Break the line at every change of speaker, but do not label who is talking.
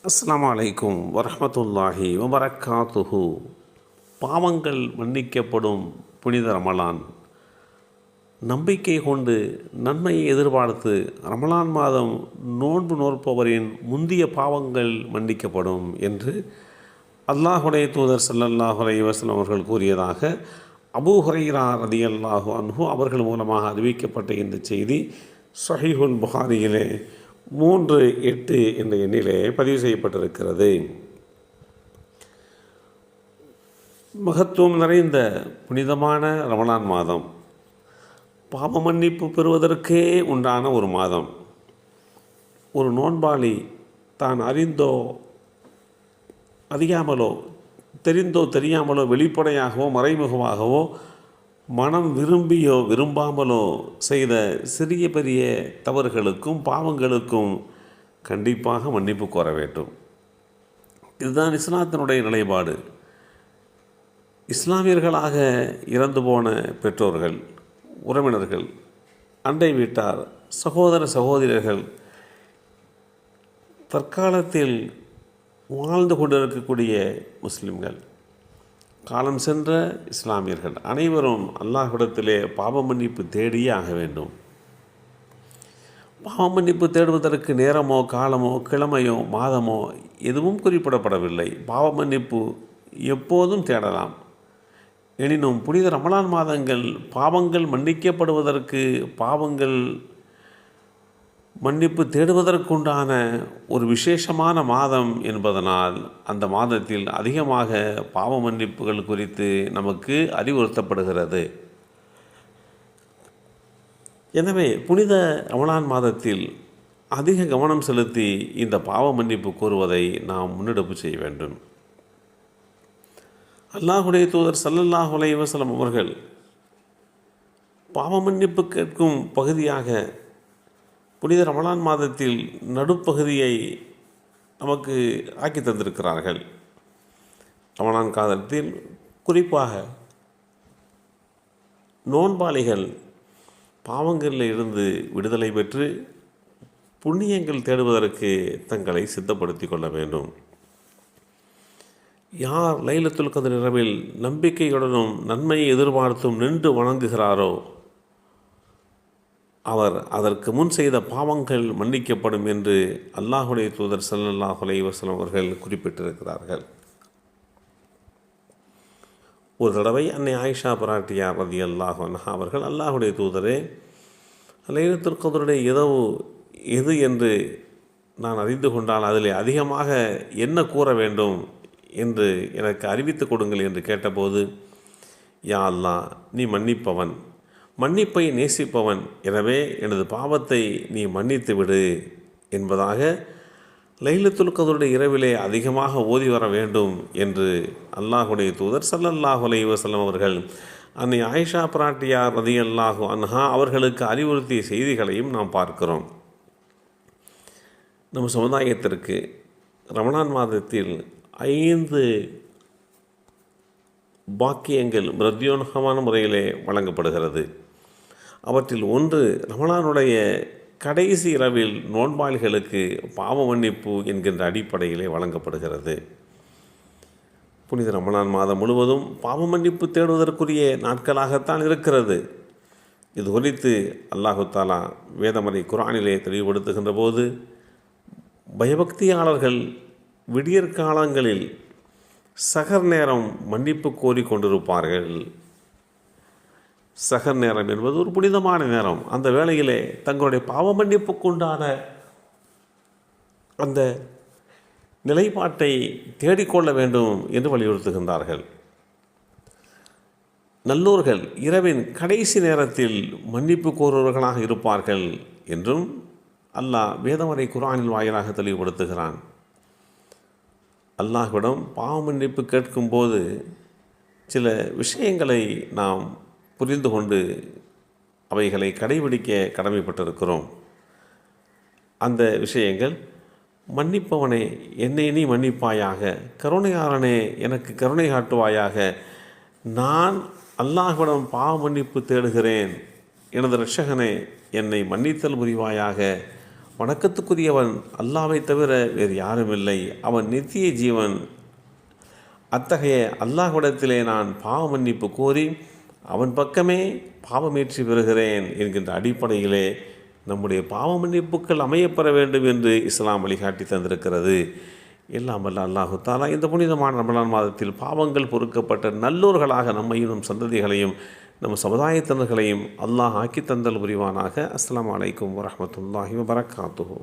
அஸ்ஸலாமு அலைக்கும் வரஹ்மத்துல்லாஹி வபரக்காத்துஹு. பாவங்கள் மன்னிக்கப்படும் புனித ரமலான். நம்பிக்கை கொண்டு நன்மையை எதிர்பார்த்து ரமலான் மாதம் நோன்பு நோற்பவரின் முந்திய பாவங்கள் மன்னிக்கப்படும் என்று அல்லாஹுடைய தூதர் ஸல்லல்லாஹு அலைஹி வஸல்லம் அவர்கள் கூறியதாக அபூ ஹுரைரா ரலியல்லாஹு அன்ஹு அவர்கள் மூலமாக அறிவிக்கப்பட்ட இந்த செய்தி ஸஹீஹுல் புகாரியிலே 3-8 என்ற எண்ணிலே பதிவு செய்யப்பட்டிருக்கிறது. மகத்துவம் நிறைந்த புனிதமான ரமலான் மாதம் பாவ மன்னிப்பு பெறுவதற்கே உண்டான ஒரு மாதம். ஒரு நோன்பாளி தான் அறிந்தோ அறியாமலோ தெரிந்தோ தெரியாமலோ வெளிப்படையாகவோ மறைமுகமாகவோ மனம் விரும்பியோ விரும்பாமலோ செய்த சிறிய பெரிய தவறுகளுக்கும் பாவங்களுக்கும் கண்டிப்பாக மன்னிப்பு கோர வேண்டும். இதுதான் இஸ்லாத்தினுடைய நிலைப்பாடு. இஸ்லாமியர்களாக இறந்து போன பெற்றோர்கள், உறவினர்கள், அண்டை வீட்டார், சகோதர சகோதரர்கள், தற்காலத்தில் வாழ்ந்து கொண்டிருக்கக்கூடிய முஸ்லிம்கள், காலம் சென்ற இஸ்லாமியர்கள் அனைவரும் அல்லாஹ்விடத்திலே பாவ மன்னிப்பு தேடியே ஆக வேண்டும். பாவ மன்னிப்பு தேடுவதற்கு நேரமோ காலமோ கிழமையோ மாதமோ எதுவும் குறிப்பிடப்படவில்லை. பாவ மன்னிப்பு எப்போதும் தேடலாம். எனினும் புனித ரமலான் மாதங்கள் பாவங்கள் மன்னிக்கப்படுவதற்கு, பாவங்கள் மன்னிப்பு தேடுவதற்குண்டான ஒரு விசேஷமான மாதம் என்பதனால் அந்த மாதத்தில் அதிகமாக பாவ மன்னிப்புகள் குறித்து நமக்கு அறிவுறுத்தப்படுகிறது. எனவே புனித ரமலான் மாதத்தில் அதிக கவனம் செலுத்தி இந்த பாவ மன்னிப்பு கோருவதை நாம் முன்னெடுப்பு செய்ய வேண்டும். அல்லாஹுடைய தூதர் ஸல்லல்லாஹு அலைஹி வஸல்லம் அவர்கள் பாவ மன்னிப்பு கேட்கும் பகுதியாக புனித ரமலான் மாதத்தில் நடுப்பகுதியை நமக்கு ஆக்கி தந்திருக்கிறார்கள். ரமலான் காலத்தில் குறிப்பாக நோன்பாளிகள் பாவங்களில் இருந்து விடுதலை பெற்று புண்ணியங்கள் தேடுவதற்கு தங்களை சித்தப்படுத்தி கொள்ள வேண்டும். யார் லைலத்துல் கத்ர் இரவில் நம்பிக்கையுடனும் நன்மையை எதிர்பார்த்தும் நின்று வணங்குகிறாரோ அவர் அதற்கு முன் செய்த பாவங்கள் மன்னிக்கப்படும் என்று அல்லாஹுடைய தூதர் ஸல்லல்லாஹு அலைஹி வஸல்லம் அவர்கள் குறிப்பிட்டிருக்கிறார்கள். ஒரு தடவை அன்னை ஆயிஷா பிராட்டியார் ரலியல்லாஹு அன்ஹா அவர்கள், அல்லாஹுடைய தூதரே, லைலத்துல் கத்ருடைய இரவு எது என்று நான் அறிந்து கொண்டால் அதில் அதிகமாக என்ன கூற வேண்டும் என்று எனக்கு அறிவித்து கொடுங்கள் என்று கேட்டபோது, யா அல்லாஹ், நீ மன்னிப்பவன், மன்னிப்பை நேசிப்பவன், எனவே எனது பாவத்தை நீ மன்னித்து விடு என்பதாக லைலத்துல் கத்ருடைய இரவிலே அதிகமாக ஓதி வர வேண்டும் என்று அல்லாஹுடைய தூதர் ஸல்லல்லாஹு அலைஹி வஸல்லம் அவர்கள் அன்னை ஆயிஷா பிராட்டியார் ரலியல்லாஹு அன்ஹா அவர்களுக்கு அறிவுறுத்திய செய்திகளையும் நாம் பார்க்கிறோம். நம் சமுதாயத்திற்கு ரமலான் மாதத்தில் 5 பாக்கியங்கள் பிரத்யோகமான முறையிலே வழங்கப்படுகிறது. அவற்றில் ஒன்று ரமலானுடைய கடைசி இரவில் நோன்பாளிகளுக்கு பாவ மன்னிப்பு என்கின்ற அடிப்படையிலே வழங்கப்படுகிறது. புனித ரமலான் மாதம் முழுவதும் பாவ மன்னிப்பு தேடுவதற்குரிய நாட்களாகத்தான் இருக்கிறது. இது குறித்து அல்லாஹு தாலா வேதமறை குர்ஆனிலே தெளிவுபடுத்துகின்ற போது, பயபக்தியாளர்கள் விடியற்காலங்களில் சகர் நேரம் மன்னிப்பு கோரி கொண்டிருப்பார்கள். சகர் நேரம் என்பது ஒரு புனிதமான நேரம். அந்த வேளையிலே தங்களுடைய பாவ மன்னிப்புக்குண்டான அந்த நிலைப்பாட்டை தேடிக்கொள்ள வேண்டும் என்று வலியுறுத்துகின்றார்கள். நல்லோர்கள் இரவின் கடைசி நேரத்தில் மன்னிப்பு கோருவர்களாக இருப்பார்கள் என்றும் அல்லாஹ் வேதமறை குர்ஆனில் வாயிலாக தெளிவுபடுத்துகிறான். அல்லாஹ்விடம் பாவ மன்னிப்பு கேட்கும்போது சில விஷயங்களை நாம் புரிந்து கொண்டு அவைகளை கடைபிடிக்க கடமைப்பட்டிருக்கிறோம். அந்த விஷயங்கள், மன்னிப்பவனே என்னை நீ மன்னிப்பாயாக, கருணையாளனே எனக்கு கருணை காட்டுவாயாக, நான் அல்லாஹ்விடம் பாவ மன்னிப்பு தேடுகிறேன், எனது இரட்சகனே என்னை மன்னித்தல் புரிவாயாக, வணக்கத்துக்குரியவன் அல்லாஹ்வை தவிர வேறு யாரும் இல்லை, அவன் நித்திய ஜீவன். அத்தகைய அல்லாஹ்விடத்திலே நான் பாவ மன்னிப்பு கோரி அவன் பக்கமே பாவமேற்றி பெறுகிறேன் என்கின்ற அடிப்படையிலே நம்முடைய பாவ மன்னிப்புகள் அமையப்பெற வேண்டும் என்று இஸ்லாம் வழிகாட்டி தந்திருக்கிறது. எல்லாம் வல்ல அல்லாஹு தஆலா இந்த புனிதமான ரமலான் மாதத்தில் பாவங்கள் பொறுக்கப்பட்ட நல்லோர்களாக நம்மையும் நம் சந்ததிகளையும் நம் சமுதாயத்தினர்களையும் அல்லாஹ் ஆக்கி தந்தல் புரிவானாக. அஸ்ஸலாமு அலைக்கும் வரஹ்மத்துல்லாஹி வபரகாத்துஹு.